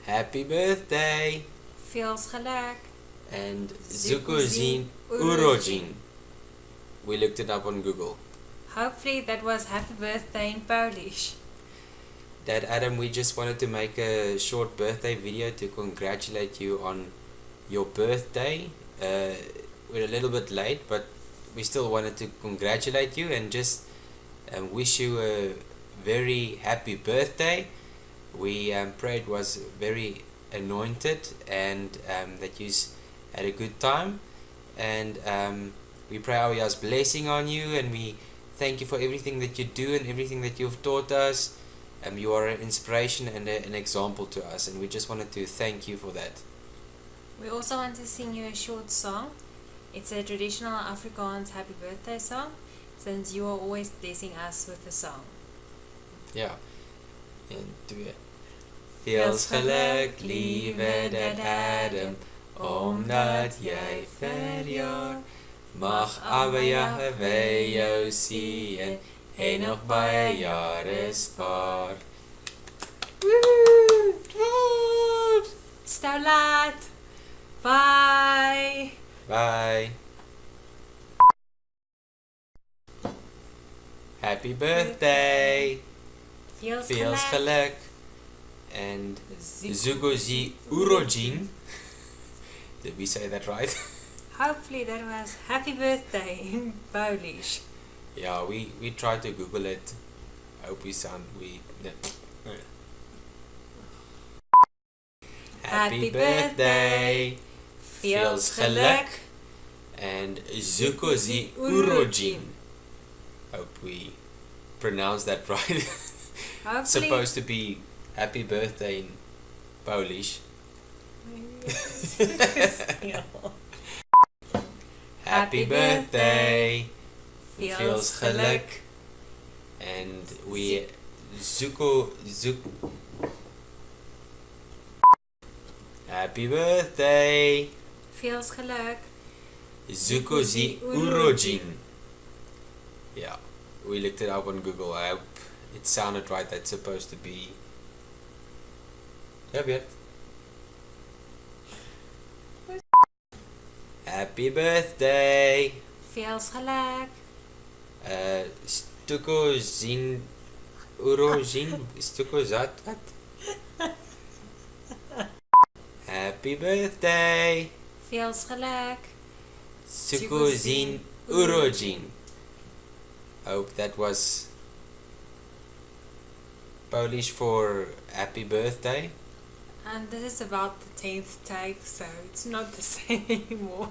Happy birthday! Feels geluk. And Zukozin Urojin. We looked it up on Google. Hopefully that was happy birthday in Polish. Dad Adam, we just wanted to make a short birthday video to congratulate you on your birthday. We're a little bit late, but we still wanted to congratulate you and just wish you a very happy birthday. We pray it was very anointed and that you had a good time, and we pray Allah's blessing on you, and we thank you for everything that you do and everything that you've taught us. You are an inspiration and an example to us, and we just wanted to thank you for that. We also want to sing you a short song. It's a traditional Afrikaans happy birthday song, since you are always blessing us with the song. Ja. 1, 2. Feels geluk, lieve Dad Adam, omdat jy verjaar. Mag Abba Jahweh jou seën en nog baie jare spaar. Stou laat. Bye. Bye. Happy birthday. Feels geluk. geluk. And Zukozi Urojin. Did we say that right? Hopefully that was happy birthday in Polish. Yeah, we tried to Google it. I hope Happy birthday. Feels geluk. And Zukozi Urojin. Hope we pronounced that right. Hopefully. Supposed to be happy birthday in Polish. Happy birthday. Feels geluk. And we Happy birthday. Feels geluk. Zukozi Urojin. Yeah, we looked it up on Google. I hope it sounded right. That's supposed to be. Ja, weet. Happy birthday. Feels geluk. Zukozin Urojin. Zukozat wat? Happy birthday. Feels geluk. Zukozin Urojin. I hope that was Polish for happy birthday. And this is about the 10th take, so it's not the same anymore.